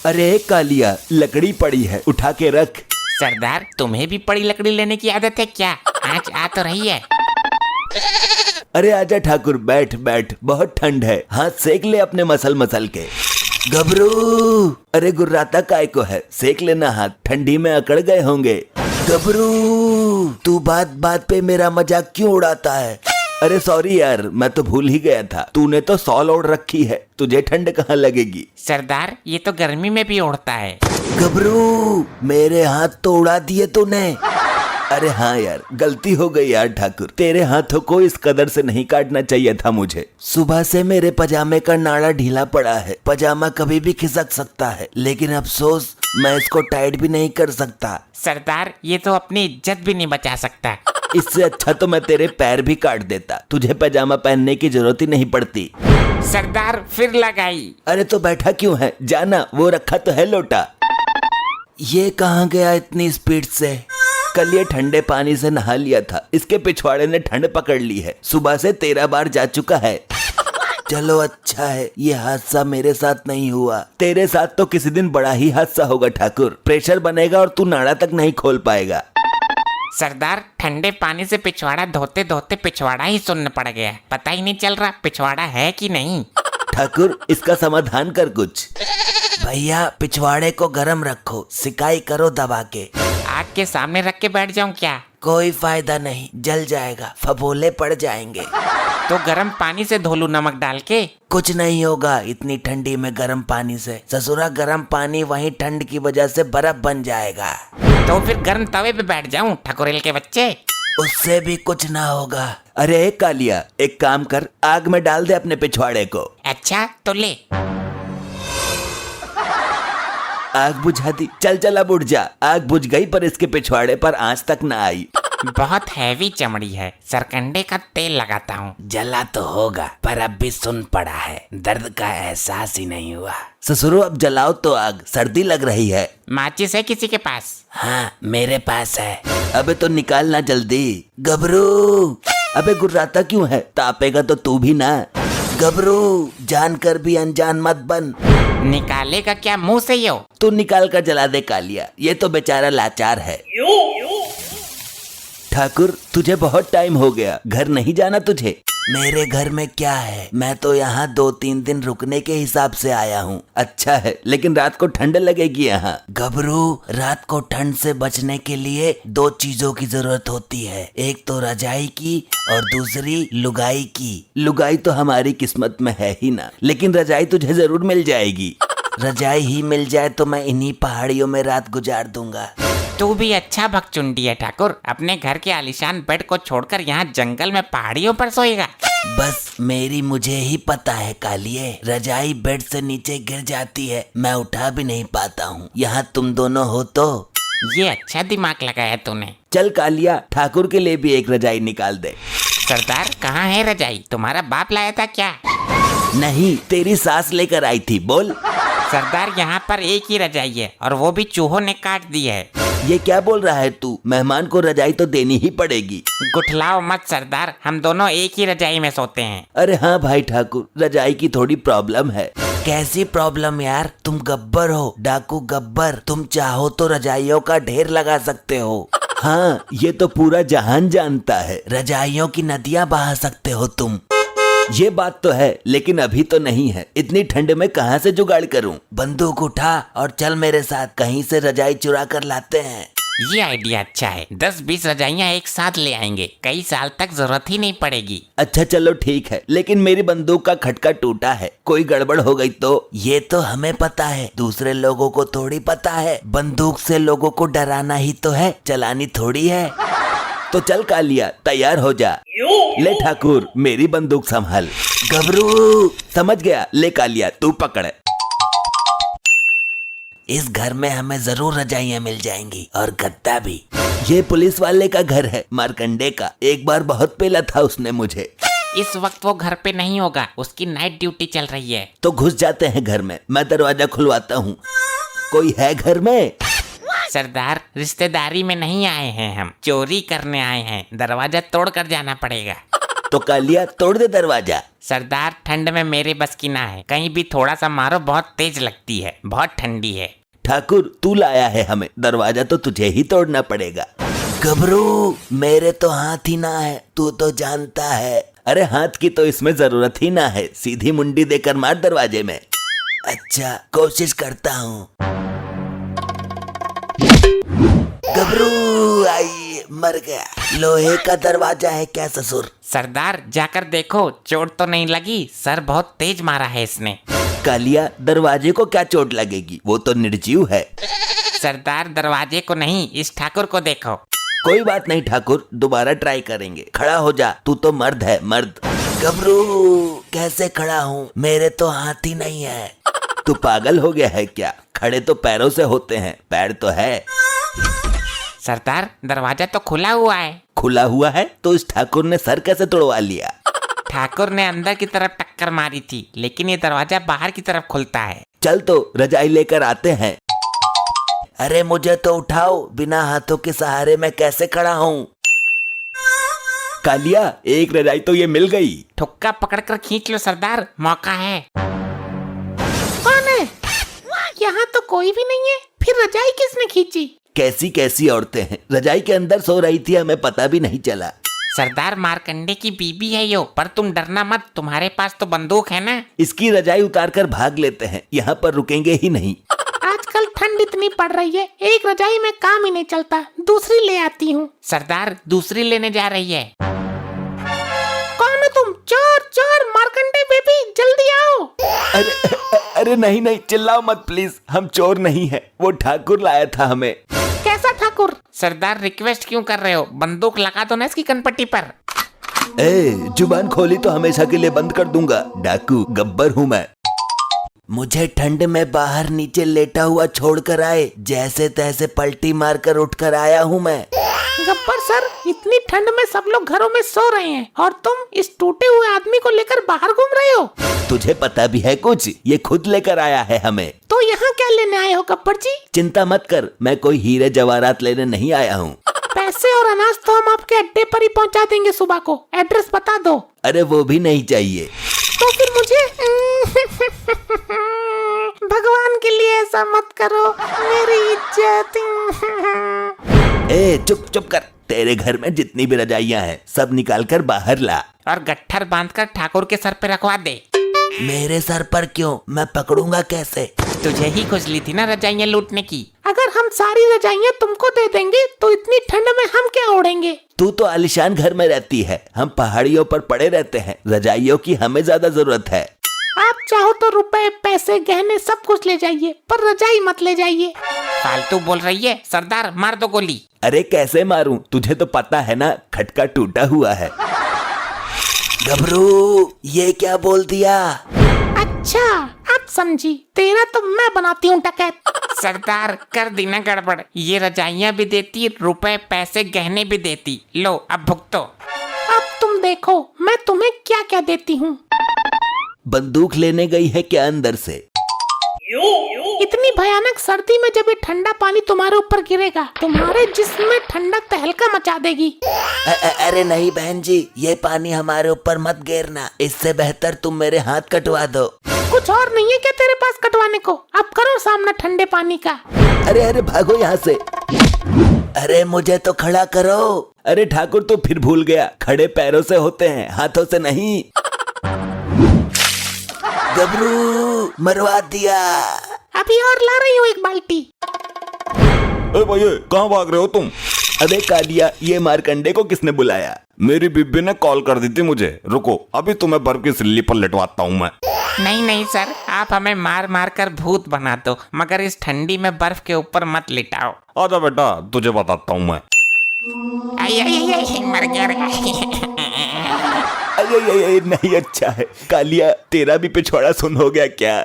अरे कालिया, लकड़ी पड़ी है, उठा के रख। सरदार, तुम्हें भी बड़ी लकड़ी लेने की आदत है क्या? आज आ तो रही है। अरे आजा ठाकुर, बैठ बैठ, बहुत ठंड है, हाथ सेक ले अपने मसल मसल के। घबरू, अरे गुर्राता काय को है, सेक लेना हाथ, ठंडी में अकड़ गए होंगे। घबरू, तू बात बात पे मेरा मजाक क्यों उड़ाता है? अरे सॉरी यार, मैं तो भूल ही गया था, तूने तो सॉल ओढ़ रखी है, तुझे ठंड कहाँ लगेगी? सरदार, ये तो गर्मी में भी उड़ता है। घबरू, मेरे हाथ तो उड़ा दिए तूने। अरे हाँ यार, गलती हो गई यार ठाकुर, तेरे हाथों को इस कदर से नहीं काटना चाहिए था मुझे। सुबह से मेरे पजामे का नाड़ा ढीला पड़ा है, पजामा कभी भी खिसक सकता है, लेकिन अफसोस मैं इसको टाइट भी नहीं कर सकता। सरदार, ये तो अपनी इज्जत भी नहीं बचा सकता। इससे अच्छा तो मैं तेरे पैर भी काट देता, तुझे पजामा पहनने की जरूरत ही नहीं पड़ती। सरदार, फिर लगाई। अरे तो बैठा क्यों है, जाना, वो रखा तो है लोटा। ये कहाँ गया इतनी स्पीड से? कल ये ठंडे पानी से नहा लिया था, इसके पिछवाड़े ने ठंड पकड़ ली है, सुबह से 13 बार जा चुका है। चलो अच्छा है, ये हादसा मेरे साथ नहीं हुआ, तेरे साथ तो किसी दिन बड़ा ही हादसा होगा ठाकुर, प्रेशर बनेगा और तू नाड़ा तक नहीं खोल पाएगा। सरदार, ठंडे पानी से पिछवाड़ा धोते धोते पिछवाड़ा ही सुन्न पड़ गया, पता ही नहीं चल रहा पिछवाड़ा है कि नहीं। ठाकुर, इसका समाधान कर कुछ। भैया, पिछवाड़े को गरम रखो, सिकाई करो दबा के। आग के सामने रख के बैठ जाऊं क्या? कोई फायदा नहीं, जल जाएगा, फफोले पड़ जाएंगे। तो गर्म पानी से धो लूं नमक डाल के? कुछ नहीं होगा इतनी ठंडी में गर्म पानी से, ससुरा गर्म पानी वहीं ठंड की वजह से बर्फ बन जाएगा। तो फिर गर्म तवे पे बैठ जाऊं ठकुरेल के बच्चे? उससे भी कुछ ना होगा। अरे कालिया, एक काम कर, आग में डाल दे अपने पिछवाड़े को। अच्छा तो ले। आग बुझा दी, चल चल अब उठ जा। आग बुझ गई पर इसके पिछवाड़े पर आंच तक न आई। बहुत हैवी चमड़ी है, सरकंडे का तेल लगाता हूँ। जला तो होगा पर अब भी सुन पड़ा है, दर्द का एहसास ही नहीं हुआ। ससुरो, अब जलाओ तो आग, सर्दी लग रही है। माचिस है किसी के पास? हाँ, मेरे पास है। अबे तो निकालना जल्दी। घबरू, अबे गुर्राता क्यों है, तापेगा तो तू भी ना। घबरू, जानकर भी अनजान मत बन। निकालेगा क्या मुंह से यो? तू निकाल कर जला दे कालिया, ये तो बेचारा लाचार है। ठाकुर, तुझे बहुत टाइम हो गया, घर नहीं जाना तुझे? मेरे घर में क्या है, मैं तो यहाँ 2-3 दिन रुकने के हिसाब से आया हूँ। अच्छा है, लेकिन रात को ठंड लगेगी यहाँ। घबरू, रात को ठंड से बचने के लिए 2 चीजों की जरूरत होती है, एक तो रजाई की और दूसरी लुगाई की। लुगाई तो हमारी किस्मत में है ही ना, लेकिन रजाई तुझे जरूर मिल जाएगी। रजाई ही मिल जाए तो मैं इन्हीं पहाड़ियों में रात गुजार दूंगा। तू भी अच्छा भगचुंडी है ठाकुर, अपने घर के आलीशान बेड को छोड़कर यहाँ जंगल में पहाड़ियों पर सोएगा। बस मेरी मुझे ही पता है कालिए, रजाई बेड से नीचे गिर जाती है, मैं उठा भी नहीं पाता हूँ, यहाँ तुम दोनों हो तो। ये अच्छा दिमाग लगाया तूने। चल कालिया, ठाकुर के लिए भी एक रजाई निकाल दे। सरदार, कहाँ है रजाई? तुम्हारा बाप लाया था क्या? नहीं, तेरी सास लेकर आई थी, बोल। सरदार, यहाँ पर एक ही रजाई है और वो भी चूहों ने काट दी है। ये क्या बोल रहा है तू? मेहमान को रजाई तो देनी ही पड़ेगी। गुठलाओ मत सरदार, हम दोनों एक ही रजाई में सोते हैं। अरे हाँ भाई ठाकुर, रजाई की थोड़ी प्रॉब्लम है। कैसी प्रॉब्लम यार, तुम गब्बर हो, डाकू गब्बर, तुम चाहो तो रजाइयों का ढेर लगा सकते हो। हाँ, ये तो पूरा जहान जानता है। रजाइयों की नदियाँ बहा सकते हो तुम। ये बात तो है, लेकिन अभी तो नहीं है, इतनी ठंड में कहाँ से जुगाड़ करूं? बंदूक उठा और चल मेरे साथ, कहीं से रजाई चुरा कर लाते हैं। ये आइडिया अच्छा है, 10-20 रजाइयाँ एक साथ ले आएंगे, कई साल तक जरूरत ही नहीं पड़ेगी। अच्छा चलो ठीक है, लेकिन मेरी बंदूक का खटका टूटा है, कोई गड़बड़ हो गई तो? ये तो हमें पता है, दूसरे लोगों को थोड़ी पता है। बंदूक से लोगों को डराना ही तो है, चलानी थोड़ी है। तो चल कालिया, तैयार हो जा। ले ठाकुर, मेरी बंदूक संभाल। घबरू, समझ गया, ले कालिया, तू पकड़। इस घर में हमें जरूर रजाइयाँ मिल जाएंगी और गद्दा भी। ये पुलिस वाले का घर है, मारकंडे का, एक बार बहुत पेला था उसने मुझे। इस वक्त वो घर पे नहीं होगा, उसकी नाइट ड्यूटी चल रही है। तो घुस जाते हैं घर में, मैं दरवाजा खुलवाता हूँ। कोई है घर में? सरदार, रिश्तेदारी में नहीं आए हैं हम, चोरी करने आए हैं, दरवाजा तोड़ कर जाना पड़ेगा। तो कालिया तोड़ दे दरवाजा। सरदार ठंड में मेरे बस की ना है, कहीं भी थोड़ा सा मारो बहुत तेज लगती है, बहुत ठंडी है। ठाकुर तू लाया है हमें, दरवाजा तो तुझे ही तोड़ना पड़ेगा। गबरू मेरे तो हाथ ही ना है, तू तो जानता है। अरे हाथ की तो इसमें जरूरत ही ना है, सीधी मुंडी देकर मार दरवाजे में। अच्छा कोशिश करता हूँ। गबरू आई, मर गया। लोहे का दरवाजा है क्या ससुर? सरदार जाकर देखो, चोट तो नहीं लगी, सर बहुत तेज मारा है इसने। कालिया दरवाजे को क्या चोट लगेगी, वो तो निर्जीव है। सरदार दरवाजे को नहीं, इस ठाकुर को देखो। कोई बात नहीं ठाकुर, दोबारा ट्राई करेंगे। खड़ा हो जा, तू तो मर्द है मर्द। गबरू कैसे खड़ा हूँ, मेरे तो हाथ ही नहीं है। तू पागल हो गया है क्या? खड़े तो पैरों से होते हैं, पैर तो है। सरदार दरवाजा तो खुला हुआ है। खुला हुआ है तो इस ठाकुर ने सर कैसे तोड़वा लिया? ठाकुर ने अंदर की तरफ टक्कर मारी थी, लेकिन ये दरवाजा बाहर की तरफ खुलता है। चल तो रजाई लेकर आते हैं। अरे मुझे तो उठाओ, बिना हाथों के सहारे मैं कैसे खड़ा हूँ? कालिया एक रजाई तो ये मिल गई। ठुक्का पकड़कर खींच लो सरदार, मौका है। कौन है? यहाँ तो कोई भी नहीं है, फिर रजाई किसने खींची? कैसी कैसी औरतें हैं, रजाई के अंदर सो रही थी, हमें पता भी नहीं चला। सरदार मारकंडे की बीबी है यो, पर तुम डरना मत, तुम्हारे पास तो बंदूक है ना। इसकी रजाई उतार कर भाग लेते हैं, यहाँ पर रुकेंगे ही नहीं। आजकल ठंड इतनी पड़ रही है, एक रजाई में काम ही नहीं चलता, दूसरी ले आती हूँ। सरदार दूसरी लेने जा रही है। कौन हो तुम? चोर चोर, मारकंडे बेबी जल्दी आओ। अरे नहीं नहीं, चिल्लाओ मत प्लीज, हम चोर नहीं है, वो ठाकुर लाया था हमें। कैसा ठाकुर? सरदार रिक्वेस्ट क्यों कर रहे हो, बंदूक लगा दो ना इसकी कनपट्टी पर। जुबान खोली तो हमेशा के लिए बंद कर दूंगा। डाकू गब्बर हूँ मैं। मुझे ठंड में बाहर नीचे लेटा हुआ छोड़कर आए, जैसे तैसे पलटी मारकर उठकर आया हूँ मैं। गब्बर सर, इतनी ठंड में सब लोग घरों में सो रहे हैं और तुम इस टूटे हुए आदमी को लेकर बाहर घूम रहे हो। तुझे पता भी है कुछ? ये खुद लेकर आया है हमें। तो यहाँ क्या लेने आए हो गब्बर जी? चिंता मत कर, मैं कोई हीरे जवाहरात लेने नहीं आया हूँ। पैसे और अनाज तो हम आपके अड्डे पर ही पहुँचा देंगे सुबह को, एड्रेस बता दो। अरे वो भी नहीं चाहिए। तो फिर मुझे भगवान के लिए ऐसा मत करो, मेरी इज्जत। चुप चुप कर, तेरे घर में जितनी भी रजाइयाँ हैं सब निकाल कर बाहर ला और गट्ठर बांधकर ठाकुर के सर पे रखवा दे। मेरे सर पर क्यों, मैं पकड़ूंगा कैसे? तुझे ही खुजली थी ना रजाइयाँ लूटने की। अगर हम सारी रजाइयाँ तुमको दे देंगे तो इतनी ठंड में हम क्या ओढ़ेंगे? तू तो आलिशान घर में रहती है, हम पहाड़ियों पर पड़े रहते हैं, रजाइयों की हमें ज्यादा जरूरत है। आप चाहो तो रुपए पैसे गहने सब कुछ ले जाइए, पर रजाई मत ले जाइए। फालतू बोल रही है सरदार, मार दो गोली। अरे कैसे मारूं, तुझे तो पता है ना, खटका टूटा हुआ है। गबरू ये क्या बोल दिया? अच्छा अब समझी, तेरा तो मैं बनाती हूँ डकैत। सरदार कर दी ना गड़बड़, ये रजाइयाँ भी देती, रुपए पैसे गहने भी देती, लो अब भुगतो। अब तुम देखो मैं तुम्हें क्या क्या देती हूँ। बंदूक लेने गई है क्या अंदर से? इतनी भयानक सर्दी में जब ये ठंडा पानी तुम्हारे ऊपर गिरेगा, तुम्हारे जिस्म में ठंडक तहलका मचा देगी। अरे नहीं बहन जी, ये पानी हमारे ऊपर मत गिरना, इससे बेहतर तुम मेरे हाथ कटवा दो। कुछ और नहीं है क्या तेरे पास कटवाने को? अब करो सामना ठंडे पानी का। अरे भागो यहाँ से। अरे मुझे तो खड़ा करो। अरे ठाकुर तो फिर भूल गया, खड़े पैरों से होते हैं, हाथों से नहीं। गबरू मरवा दिया। अभी और ला रही हूँ एक बाल्टी। भैया कहाँ भाग रहे हो तुम? अबे कालिया, ये मारकंडे को किसने बुलाया? मेरी बीबी ने कॉल कर दी थी मुझे, रुको अभी तुम्हें बर्फ की सिल्ली पर लिटवाता हूँ मैं। नहीं नहीं सर, आप हमें मार मार कर भूत बना दो, मगर इस ठंडी में बर्फ के ऊपर मत लिटाओ। आजा बेटा, तुझे बताता हूँ मैं। आई, मर गया रे। नहीं अच्छा है कालिया, तेरा भी पिछवाड़ा सुन हो गया क्या?